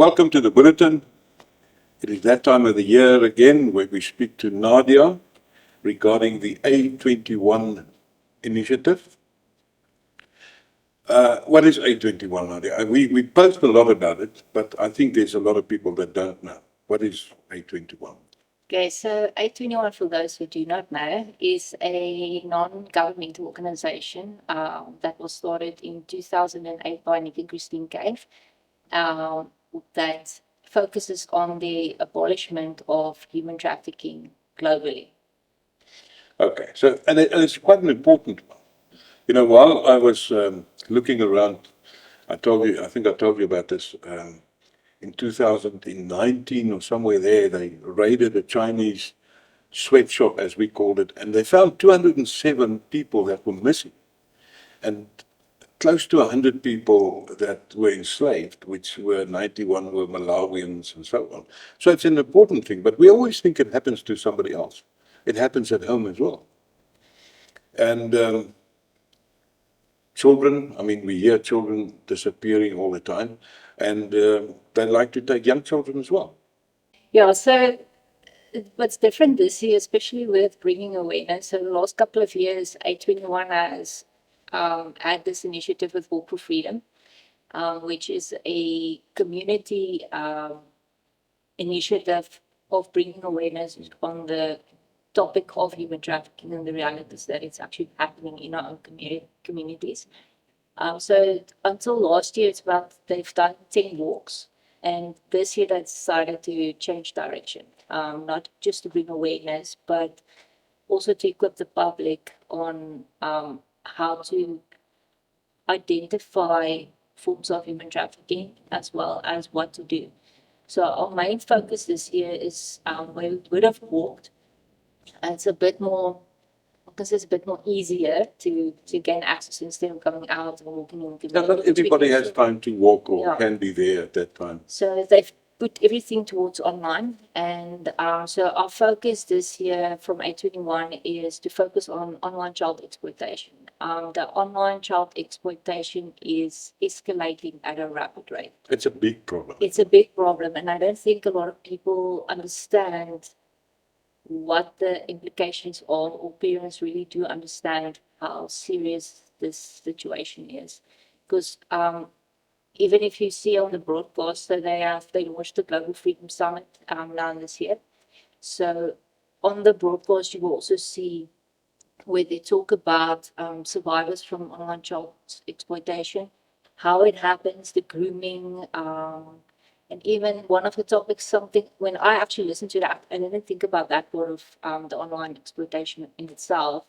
Welcome to the Bulletin. It is that time of the year again where we speak to Nadia regarding the A21 initiative. What is A21, Nadia? We post a lot about it, but I think there's a lot of people that don't know. What is A21? Okay, so A21, for those who do not know, is a non-governmental organization that was started in 2008 by Nick and Christine Cave that focuses on the abolishment of human trafficking globally. Okay, so and it's quite an important one. You know, while I was looking around, I think I told you about this. In 2019 or somewhere there, they raided a Chinese sweatshop, as we called it, and they found 207 people that were missing, and close to 100 people that were enslaved, which were 91 were Malawians and so on. So it's an important thing, but we always think it happens to somebody else. It happens at home as well. And children, I mean, we hear children disappearing all the time, and they like to take young children as well. Yeah, so what's different this year, especially with bringing awareness, so the last couple of years, A21 has had this initiative with Walk for Freedom, which is a community initiative of bringing awareness on the topic of human trafficking and the realities that it's actually happening in our own communities. So until last year, they've done 10 walks, and this year they decided to change direction, not just to bring awareness, but also to equip the public on how to identify forms of human trafficking as well as what to do. So our main focus this year is where we would have walked. And it's a bit more, because it's a bit more easier to gain access instead of coming out and walking in. Now, not everybody has time to walk or Yeah. can be there at that time. So they've put everything towards online. And so our focus this year from A21 is to focus on online child exploitation. The online child exploitation is escalating at a rapid rate. It's a big problem. It's a big problem, and I don't think a lot of people understand what the implications are, or parents really do understand how serious this situation is. Because even if you see on the broadcast, so they launched the Global Freedom Summit now this year. So on the broadcast, you will also see where they talk about survivors from online child exploitation, how it happens, the grooming, and even one of the topics, something, when I actually listened to that, I didn't think about that part of the online exploitation in itself,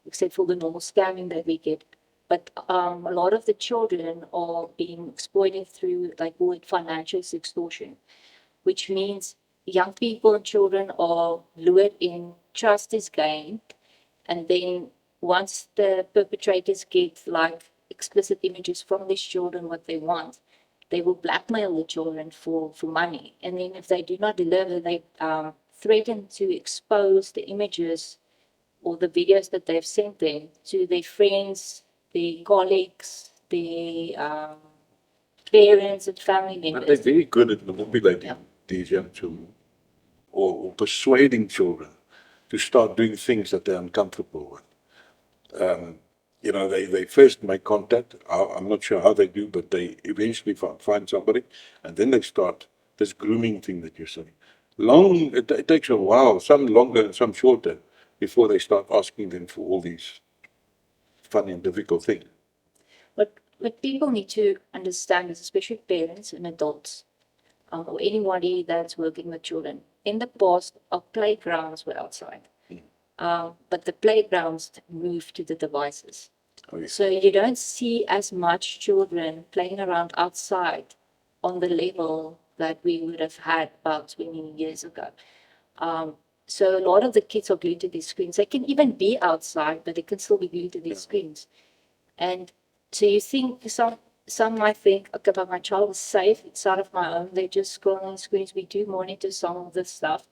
except for the normal scamming that we get. But a lot of the children are being exploited through, like, call it financial extortion, which means young people and children are lured in, trust is gained, and then once the perpetrators get like explicit images from these children, what they want, they will blackmail the children for money. And then if they do not deliver, they threaten to expose the images or the videos that they've sent them to their friends, their colleagues, their parents and family members. But they're very good at manipulating these young children or persuading children to start doing things that they're uncomfortable with. You know, they first make contact. I'm not sure how they do, but they eventually find somebody, and then they start this grooming thing that you're saying. It takes a while, some longer and some shorter, before they start asking them for all these funny and difficult things. What people need to understand is, especially parents and adults, or anybody that's working with children, in the past, our playgrounds were outside. But the playgrounds moved to the devices. Oh, yes. So you don't see as much children playing around outside on the level that we would have had about 20 years ago. So a lot of the kids are glued to these screens. They can even be outside, but they can still be glued to these screens. And so you think some might think, okay, but my child is safe, it's out of my own, they just scroll on screens. We do monitor some of this stuff.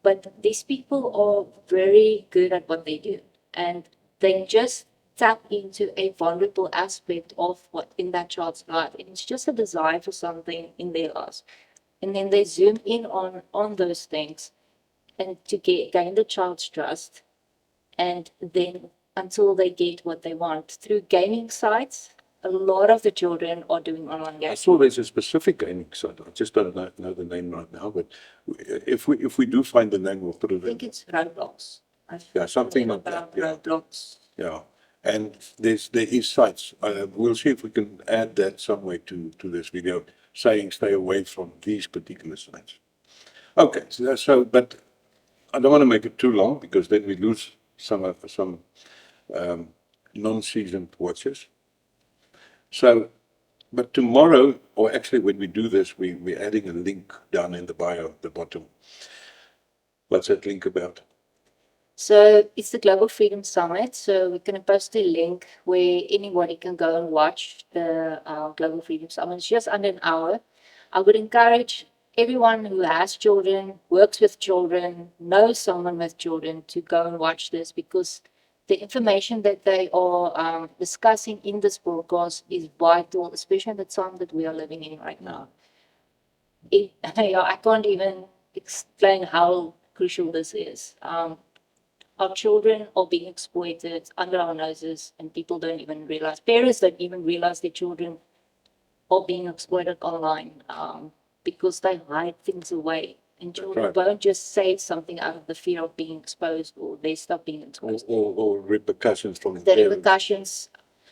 But these people are very good at what they do. And they just tap into a vulnerable aspect of what in that child's life. And it's just a desire for something in their lives. And then they zoom in on those things and to gain the child's trust. And then until they get what they want through gaming sites, a lot of the children are doing online I gaming. saw there's a specific gaming site. I just don't know the name right now, but if we do find the name, we'll put it I think in. it's Roblox. Yeah, something Never like that, found yeah. Roblox. Yeah, and there is sites. We'll see if we can add that somewhere to this video, saying stay away from these particular sites. Okay, but I don't want to make it too long because then we lose some non-seasoned watchers. So, but tomorrow, or actually when we do this, we're adding a link down in the bio at the bottom. What's that link about? So it's the Global Freedom Summit. So we're going to post a link where anybody can go and watch the Global Freedom Summit. It's just under an hour. I would encourage everyone who has children, works with children, knows someone with children to go and watch this, because the information that they are discussing in this broadcast is vital, especially at the time that we are living in right now. I can't even explain how crucial this is. Our children are being exploited under our noses, and people don't even realize, parents don't even realize their children are being exploited online because they hide things away. And children right. won't just say something out of the fear of being exposed or they stop being exposed. Or repercussions from the The parents. repercussions.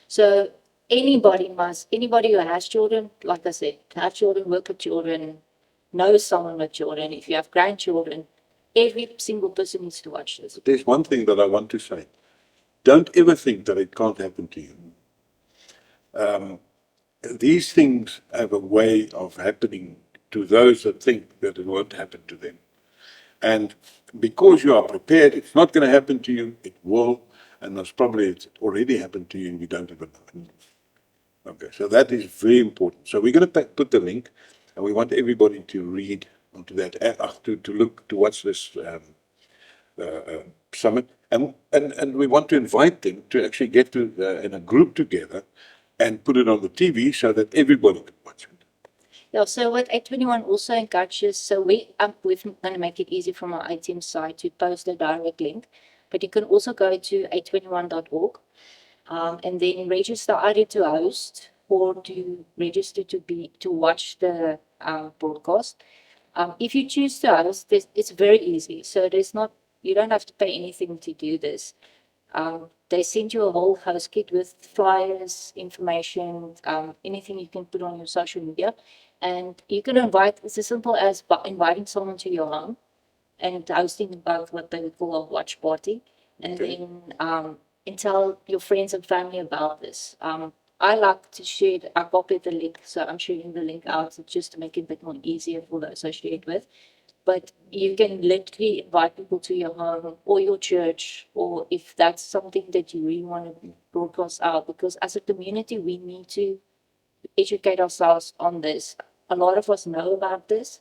So anybody who has children, like I said, have children, work with children, know someone with children, if you have grandchildren, every single person needs to watch this. There's one thing that I want to say. Don't ever think that it can't happen to you. These things have a way of happening to those that think that it won't happen to them. And because you are prepared, it's not going to happen to you, it will, and most probably it's already happened to you and you don't even know it. Okay, so that is very important. So we're going to put the link, and we want everybody to read onto that, to look, to watch this summit, and we want to invite them to actually get to in a group together and put it on the TV so that everybody can watch it. Yeah, so what A21 also encourages, so we're going to make it easy from our ATM side to post a direct link, but you can also go to a21.org and then register either to host or to register to watch the broadcast. If you choose to host, it's very easy. So you don't have to pay anything to do this. They send you a whole host kit with flyers, information, anything you can put on your social media. And you can invite, it's as simple as inviting someone to your home and hosting about what they would call a watch party. And then and tell your friends and family about this. I like to share, I copied the link, so I'm sharing the link out just to make it a bit more easier for those I share it with. But you can literally invite people to your home or your church, or if that's something that you really want to broadcast out, because as a community, we need to educate ourselves on this. A lot of us know about this,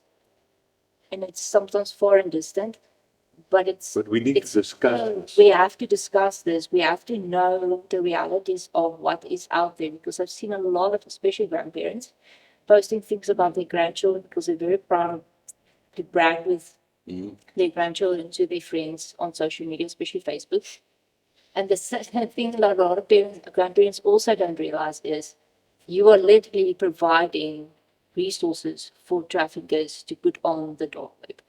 and it's sometimes far and distant, but But we need to discuss this. we have to discuss this. We have to know the realities of what is out there, because I've seen a lot of, especially grandparents, posting things about their grandchildren because they're very proud to brag with their grandchildren to their friends on social media, especially Facebook. And the second thing a lot of grandparents also don't realize is you are literally providing resources for traffickers to put on the dark web.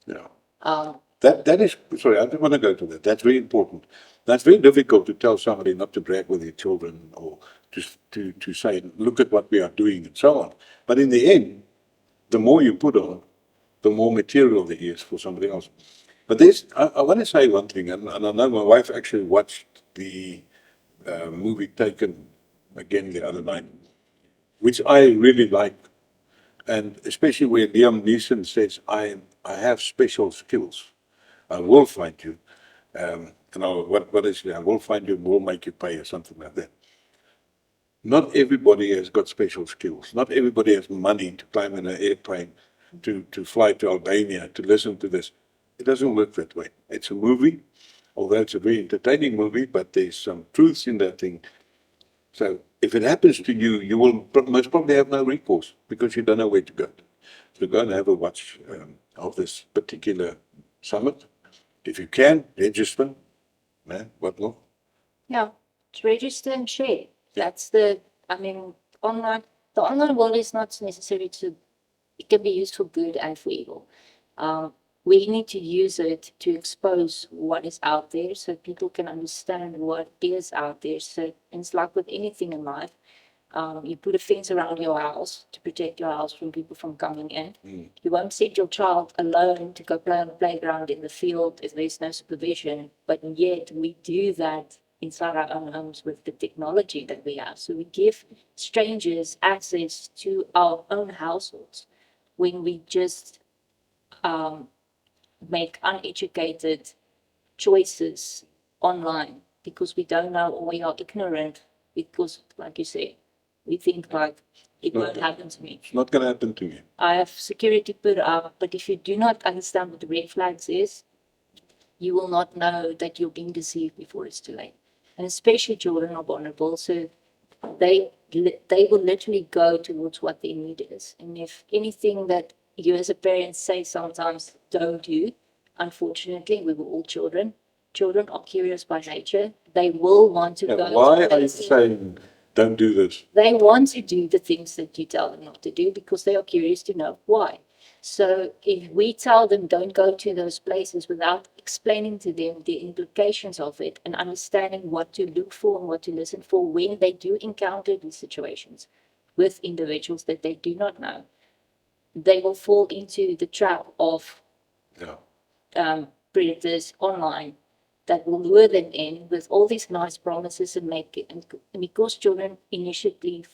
Yeah. That is, sorry, I don't want to go to that. That's very important. That's very difficult to tell somebody not to brag with their children, or to say, look at what we are doing and so on. But in the end, the more you put on, the more material there is for somebody else. But I want to say one thing, and I know my wife actually watched the movie Taken again the other night, which I really like, and especially where Liam Neeson says, I have special skills. I will find you. What is it? I will find you and will make you pay, or something like that. Not everybody has got special skills. Not everybody has money to climb in an airplane, to fly to Albania, to listen to this. It doesn't work that way. It's a movie. although it's a very entertaining movie, but there's some truths in that thing. So if it happens to you, you will most probably have no recourse because you don't know where to go. So go and have a watch of this particular summit. If you can, register. Man, what more? Yeah, to register and share. That's the, I mean, the online world is not necessary to, it can be used for good and for evil. We need to use it to expose what is out there so people can understand what is out there. So it's like with anything in life. You put a fence around your house to protect your house from people from coming in. You won't send your child alone to go play on the playground in the field if there's no supervision, but yet we do that inside our own homes with the technology that we have. So we give strangers access to our own households when we just make uneducated choices online because we don't know or we are ignorant because, like you say, we think like it won't happen to me. It's not going to happen to you. I have security put up, but if you do not understand what the red flags is, you will not know that you're being deceived before it's too late. And especially children are vulnerable, so they will literally go towards what their need is. And if anything that you as a parent say sometimes don't do, unfortunately, we were all children. Children are curious by nature. They will want to go. Why are you saying don't do this? They want to do the things that you tell them not to do because they are curious to know why. So if we tell them don't go to those places without explaining to them the implications of it and understanding what to look for and what to listen for when they do encounter these situations with individuals that they do not know, they will fall into the trap of predators online that will lure them in with all these nice promises and make it. And because children initially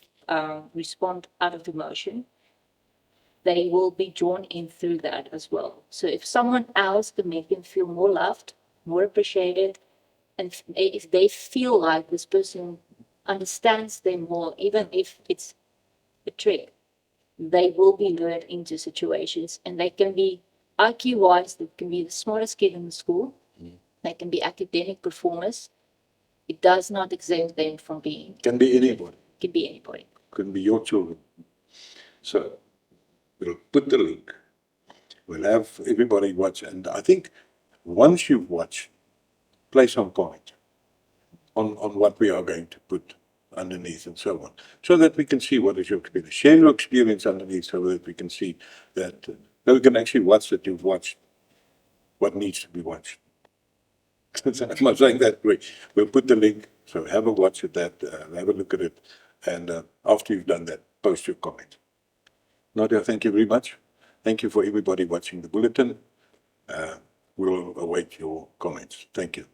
respond out of emotion, they will be drawn in through that as well. So if someone else can make them feel more loved, more appreciated, and if they feel like this person understands them more, even if it's a trick, they will be lured into situations and they can be IQ-wise, they can be the smartest kid in the school, they can be academic performers. It does not exempt them from being. Can be anybody. Can be anybody. Can be your children. So we'll put the link. We'll have everybody watch. And I think once you've watched, place some comment on what we are going to put underneath and so on, so that we can see what is your experience. Share your experience underneath so that we can see that we can actually watch that you've watched what needs to be watched. I'm not saying that way. We'll put the link, so have a watch at that, have a look at it, and after you've done that, post your comment. Nadia, thank you very much. Thank you for everybody watching the bulletin. We'll await your comments. Thank you.